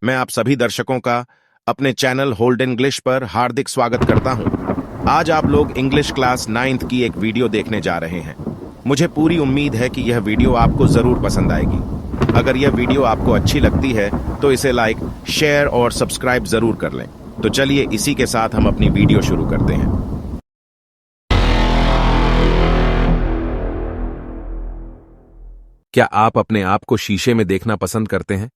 मैं आप सभी दर्शकों का अपने चैनल होल्ड इंग्लिश पर हार्दिक स्वागत करता हूं। आज आप लोग इंग्लिश क्लास 9th की एक वीडियो देखने जा रहे हैं। मुझे पूरी उम्मीद है कि यह वीडियो आपको जरूर पसंद आएगी। अगर यह वीडियो आपको अच्छी लगती है तो इसे लाइक, शेयर और सब्सक्राइब जरूर कर लें। तो चलिए इसी के साथ हम अपनी वीडियो शुरू करते हैं। क्या आप अपने आप को शीशे में देखना पसंद करते हैं?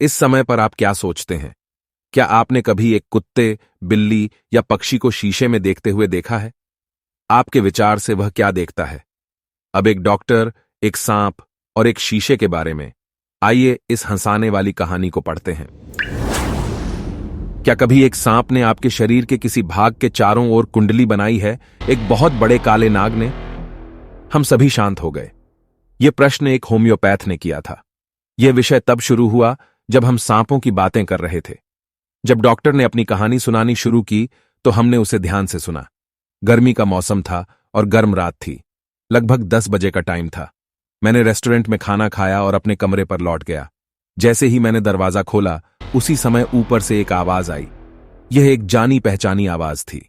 इस समय पर आप क्या सोचते हैं? क्या आपने कभी एक कुत्ते, बिल्ली या पक्षी को शीशे में देखते हुए देखा है? आपके विचार से वह क्या देखता है? अब एक डॉक्टर, एक सांप और एक शीशे के बारे में आइए इस हंसाने वाली कहानी को पढ़ते हैं। क्या कभी एक सांप ने आपके शरीर के किसी भाग के चारों ओर कुंडली बनाई है, एक बहुत बड़े काले नाग ने? हम सभी शांत हो गए। यह प्रश्न एक होम्योपैथ ने किया था। यह विषय तब शुरू हुआ जब हम सांपों की बातें कर रहे थे। जब डॉक्टर ने अपनी कहानी सुनानी शुरू की तो हमने उसे ध्यान से सुना। गर्मी का मौसम था और गर्म रात थी। लगभग 10 बजे का टाइम था। मैंने रेस्टोरेंट में खाना खाया और अपने कमरे पर लौट गया। जैसे ही मैंने दरवाजा खोला उसी समय ऊपर से एक आवाज आई। यह एक जानी पहचानी आवाज थी।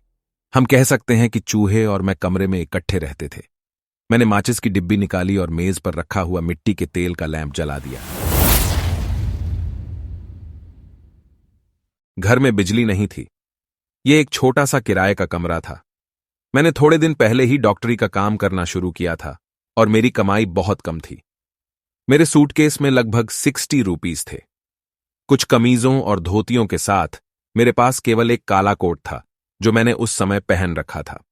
हम कह सकते हैं कि चूहे और मैं कमरे में इकट्ठे रहते थे। मैंने माचिस की डिब्बी निकाली और मेज पर रखा हुआ मिट्टी के तेल का लैंप जला दिया। घर में बिजली नहीं थी। यह एक छोटा सा किराए का कमरा था। मैंने थोड़े दिन पहले ही डॉक्टरी का काम करना शुरू किया था और मेरी कमाई बहुत कम थी। मेरे सूटकेस में लगभग 60 रुपीस थे। कुछ कमीजों और धोतियों के साथ मेरे पास केवल एक काला कोट था जो मैंने उस समय पहन रखा था।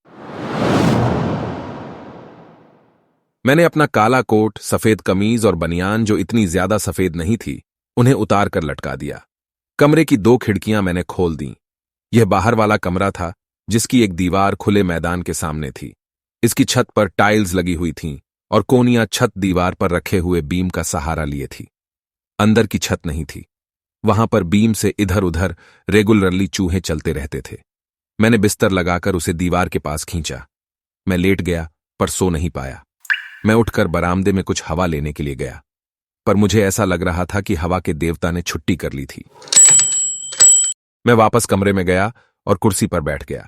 मैंने अपना काला कोट, सफेद कमीज और बनियान जो इतनी ज्यादा सफेद नहीं थी, उन्हें उतार कर लटका दिया। कमरे की 2 खिड़कियां मैंने खोल दीं। यह बाहर वाला कमरा था जिसकी एक दीवार खुले मैदान के सामने थी। इसकी छत पर टाइल्स लगी हुई थीं और कोनियां छत दीवार पर रखे हुए बीम का सहारा लिए थी। अंदर की छत नहीं थी। वहां पर बीम से इधर उधर रेगुलरली चूहे चलते रहते थे। मैंने बिस्तर लगाकर उसे दीवार के पास खींचा। मैं लेट गया पर सो नहीं पाया। मैं उठकर बरामदे में कुछ हवा लेने के लिए गया, पर मुझे ऐसा लग रहा था कि हवा के देवता ने छुट्टी कर ली थी। मैं वापस कमरे में गया और कुर्सी पर बैठ गया।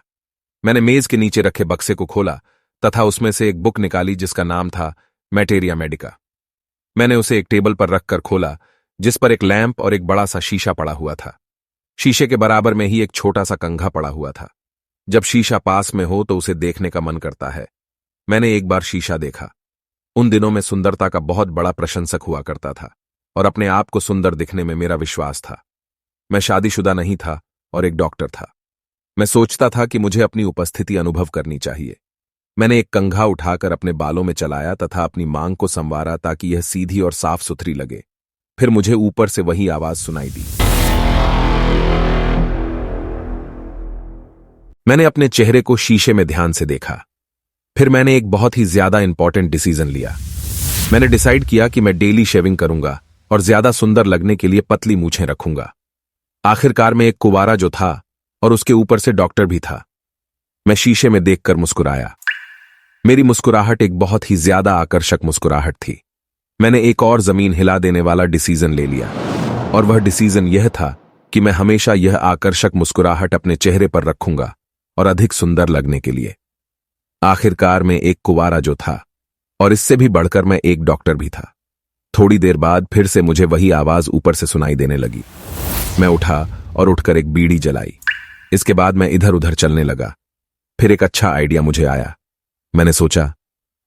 मैंने मेज के नीचे रखे बक्से को खोला तथा उसमें से एक बुक निकाली जिसका नाम था मैटेरिया मेडिका। मैंने उसे एक टेबल पर रखकर खोला जिस पर एक लैंप और एक बड़ा सा शीशा पड़ा हुआ था। शीशे के बराबर में ही एक छोटा सा कंघा पड़ा हुआ था। जब शीशा पास में हो तो उसे देखने का मन करता है। मैंने एक बार शीशा देखा। उन दिनों में सुंदरता का बहुत बड़ा प्रशंसक हुआ करता था और अपने आप को सुंदर दिखने में मेरा विश्वास था। मैं शादीशुदा नहीं था और एक डॉक्टर था। मैं सोचता था कि मुझे अपनी उपस्थिति अनुभव करनी चाहिए। मैंने एक कंघा उठाकर अपने बालों में चलाया तथा अपनी मांग को संवारा ताकि यह सीधी और साफ सुथरी लगे। फिर मुझे ऊपर से वही आवाज सुनाई दी। मैंने अपने चेहरे को शीशे में ध्यान से देखा। फिर मैंने एक बहुत ही ज्यादा इंपॉर्टेंट डिसीजन लिया। मैंने डिसाइड किया कि मैं डेली शेविंग करूंगा और ज्यादा सुंदर लगने के लिए पतली मूछें रखूंगा। आखिरकार में एक कुंवारा जो था और उसके ऊपर से डॉक्टर भी था। मैं शीशे में देखकर मुस्कुराया। मेरी मुस्कुराहट एक बहुत ही ज्यादा आकर्षक मुस्कुराहट थी। मैंने एक और जमीन हिला देने वाला डिसीजन ले लिया और वह डिसीजन यह था कि मैं हमेशा यह आकर्षक मुस्कुराहट अपने चेहरे पर रखूंगा और अधिक सुंदर लगने के लिए। आखिरकार में एक कुंवारा जो था और इससे भी बढ़कर मैं एक डॉक्टर भी था। थोड़ी देर बाद फिर से मुझे वही आवाज ऊपर से सुनाई देने लगी। मैं उठा और उठकर एक बीड़ी जलाई। इसके बाद मैं इधर उधर चलने लगा। फिर एक अच्छा आइडिया मुझे आया। मैंने सोचा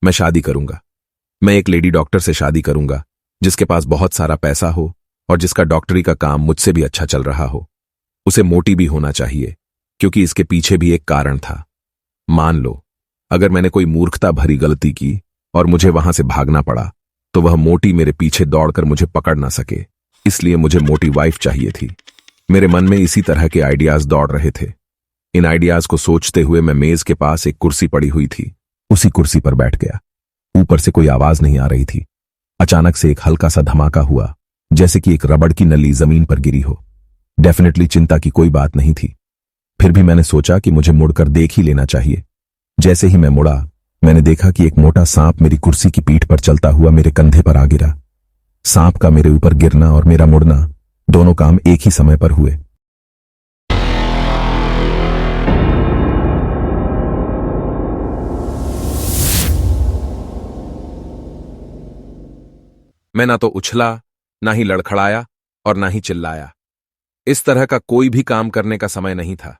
मैं शादी करूंगा। मैं एक लेडी डॉक्टर से शादी करूंगा जिसके पास बहुत सारा पैसा हो और जिसका डॉक्टरी का काम मुझसे भी अच्छा चल रहा हो। उसे मोटी भी होना चाहिए क्योंकि इसके पीछे भी एक कारण था। मान लो अगर मैंने कोई मूर्खता भरी गलती की और मुझे वहां से भागना पड़ा तो वह मोटी मेरे पीछे दौड़कर मुझे पकड़ ना सके। इसलिए मुझे मोटी वाइफ चाहिए थी। मेरे मन में इसी तरह के आइडियाज दौड़ रहे थे। इन आइडियाज को सोचते हुए मैं मेज के पास एक कुर्सी पड़ी हुई थी, उसी कुर्सी पर बैठ गया। ऊपर से कोई आवाज नहीं आ रही थी। अचानक से एक हल्का सा धमाका हुआ, जैसे कि एक रबड़ की नली जमीन पर गिरी हो। डेफिनेटली चिंता की कोई बात नहीं थी। फिर भी मैंने सोचा कि मुझे मुड़कर देख ही लेना चाहिए। जैसे ही मैं मुड़ा, मैंने देखा कि एक मोटा सांप मेरी कुर्सी की पीठ पर चलता हुआ मेरे कंधे पर आ गिरा। सांप का मेरे ऊपर गिरना और मेरा मुड़ना दोनों काम एक ही समय पर हुए। मैं ना तो उछला, ना ही लड़खड़ाया और ना ही चिल्लाया। इस तरह का कोई भी काम करने का समय नहीं था।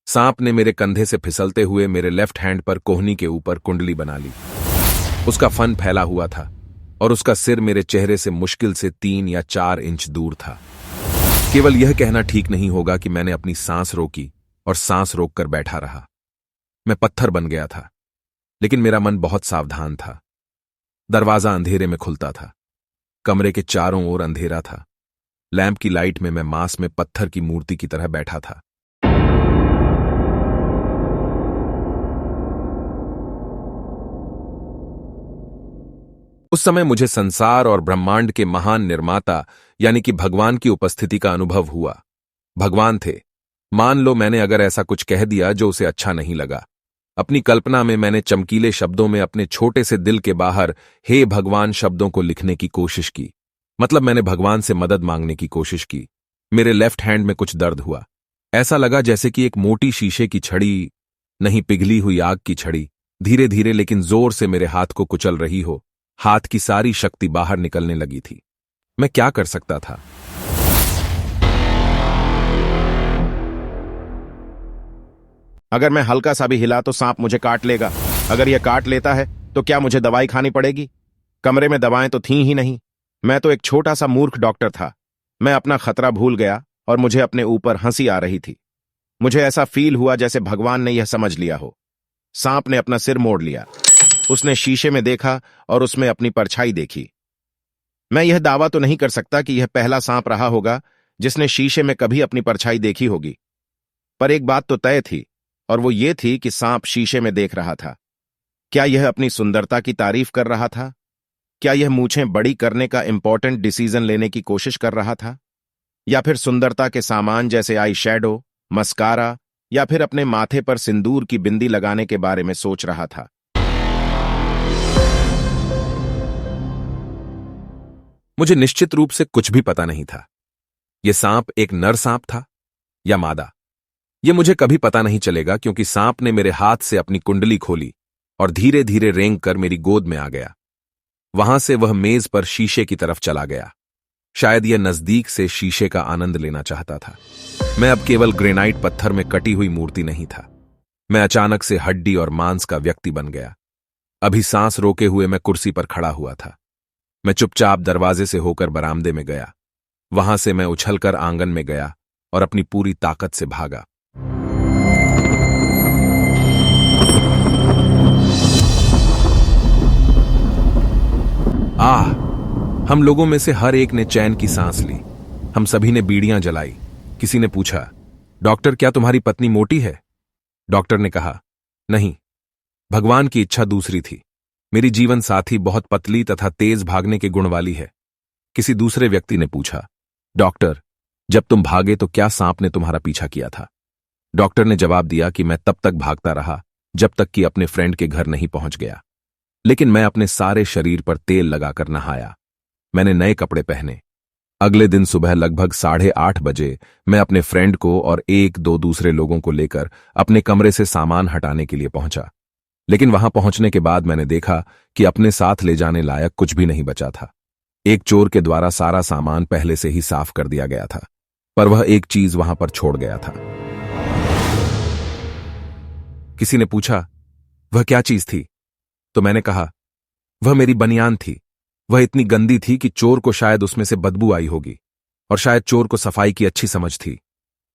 सांप ने मेरे कंधे से फिसलते हुए मेरे लेफ्ट हैंड पर कोहनी के ऊपर कुंडली बना ली। उसका फन फैला हुआ था और उसका सिर मेरे चेहरे से मुश्किल से 3 या 4 इंच दूर था। केवल यह कहना ठीक नहीं होगा कि मैंने अपनी सांस रोकी और सांस रोककर बैठा रहा। मैं पत्थर बन गया था, लेकिन मेरा मन बहुत सावधान था। दरवाजा अंधेरे में खुलता था। कमरे के चारों ओर अंधेरा था। लैंप की लाइट में मैं मांस में पत्थर की मूर्ति की तरह बैठा था। उस समय मुझे संसार और ब्रह्मांड के महान निर्माता यानी कि भगवान की उपस्थिति का अनुभव हुआ। भगवान थे। मान लो मैंने अगर ऐसा कुछ कह दिया जो उसे अच्छा नहीं लगा। अपनी कल्पना में मैंने चमकीले शब्दों में अपने छोटे से दिल के बाहर हे भगवान शब्दों को लिखने की कोशिश की। मतलब मैंने भगवान से मदद मांगने की कोशिश की। मेरे लेफ्ट हैंड में कुछ दर्द हुआ। ऐसा लगा जैसे कि एक मोटी शीशे की छड़ी, नहीं पिघली हुई आग की छड़ी, धीरे धीरे लेकिन जोर से मेरे हाथ को कुचल रही हो। हाथ की सारी शक्ति बाहर निकलने लगी थी। मैं क्या कर सकता था? अगर मैं हल्का सा भी हिला तो सांप मुझे काट लेगा। अगर यह काट लेता है तो क्या मुझे दवाई खानी पड़ेगी? कमरे में दवाएं तो थीं ही नहीं। मैं तो एक छोटा सा मूर्ख डॉक्टर था। मैं अपना खतरा भूल गया और मुझे अपने ऊपर हंसी आ रही थी। मुझे ऐसा फील हुआ जैसे भगवान ने यह समझ लिया हो। सांप ने अपना सिर मोड़ लिया। उसने शीशे में देखा और उसमें अपनी परछाई देखी। मैं यह दावा तो नहीं कर सकता कि यह पहला सांप रहा होगा जिसने शीशे में कभी अपनी परछाई देखी होगी, पर एक बात तो तय थी और वो ये थी कि सांप शीशे में देख रहा था। क्या यह अपनी सुंदरता की तारीफ कर रहा था? क्या यह मूछें बड़ी करने का इंपॉर्टेंट डिसीजन लेने की कोशिश कर रहा था? या फिर सुंदरता के सामान जैसे आई शैडो, मस्कारा या फिर अपने माथे पर सिंदूर की बिंदी लगाने के बारे में सोच रहा था? मुझे निश्चित रूप से कुछ भी पता नहीं था। यह सांप एक नर सांप था या मादा, यह मुझे कभी पता नहीं चलेगा, क्योंकि सांप ने मेरे हाथ से अपनी कुंडली खोली और धीरे धीरे रेंग कर मेरी गोद में आ गया। वहां से वह मेज पर शीशे की तरफ चला गया। शायद यह नजदीक से शीशे का आनंद लेना चाहता था। मैं अब केवल ग्रेनाइट पत्थर में कटी हुई मूर्ति नहीं था। मैं अचानक से हड्डी और मांस का व्यक्ति बन गया। अभी सांस रोके हुए मैं कुर्सी पर खड़ा हुआ था। मैं चुपचाप दरवाजे से होकर बरामदे में गया। वहां से मैं उछलकर आंगन में गया और अपनी पूरी ताकत से भागा। हम लोगों में से हर एक ने चैन की सांस ली। हम सभी ने बीड़ियां जलाई। किसी ने पूछा, डॉक्टर क्या तुम्हारी पत्नी मोटी है? डॉक्टर ने कहा, नहीं, भगवान की इच्छा दूसरी थी। मेरी जीवन साथी बहुत पतली तथा तेज भागने के गुण वाली है। किसी दूसरे व्यक्ति ने पूछा, डॉक्टर जब तुम भागे तो क्या सांप ने तुम्हारा पीछा किया था? डॉक्टर ने जवाब दिया कि मैं तब तक भागता रहा जब तक कि अपने फ्रेंड के घर नहीं पहुंच गया। लेकिन मैं अपने सारे शरीर पर तेल लगाकर नहाया। मैंने नए कपड़े पहने। अगले दिन सुबह लगभग 8:30 बजे मैं अपने फ्रेंड को और 1-2 दूसरे लोगों को लेकर अपने कमरे से सामान हटाने के लिए पहुंचा। लेकिन वहां पहुंचने के बाद मैंने देखा कि अपने साथ ले जाने लायक कुछ भी नहीं बचा था। एक चोर के द्वारा सारा सामान पहले से ही साफ कर दिया गया था, पर वह एक चीज वहां पर छोड़ गया था। किसी ने पूछा, वह क्या चीज थी? तो मैंने कहा, वह मेरी बनियान थी। वह इतनी गंदी थी कि चोर को शायद उसमें से बदबू आई होगी, और शायद चोर को सफाई की अच्छी समझ थी।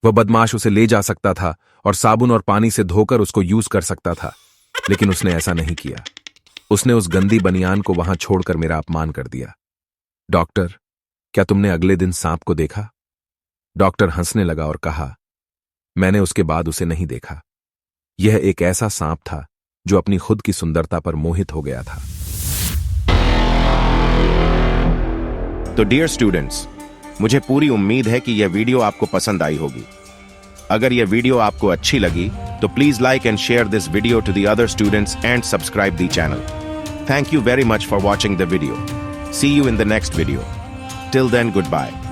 वह बदमाश उसे ले जा सकता था और साबुन और पानी से धोकर उसको यूज कर सकता था, लेकिन उसने ऐसा नहीं किया। उसने उस गंदी बनियान को वहां छोड़कर मेरा अपमान कर दिया। डॉक्टर, क्या तुमने अगले दिन सांप को देखा? डॉक्टर हंसने लगा और कहा, मैंने उसके बाद उसे नहीं देखा। यह एक ऐसा सांप था जो अपनी खुद की सुंदरता पर मोहित हो गया था। तो डियर स्टूडेंट्स, मुझे पूरी उम्मीद है कि यह वीडियो आपको पसंद आई होगी। अगर यह वीडियो आपको अच्छी लगी तो please like and share this video to the other students and subscribe the channel. Thank you very much for watching the video. See you in the next video. Till then, goodbye.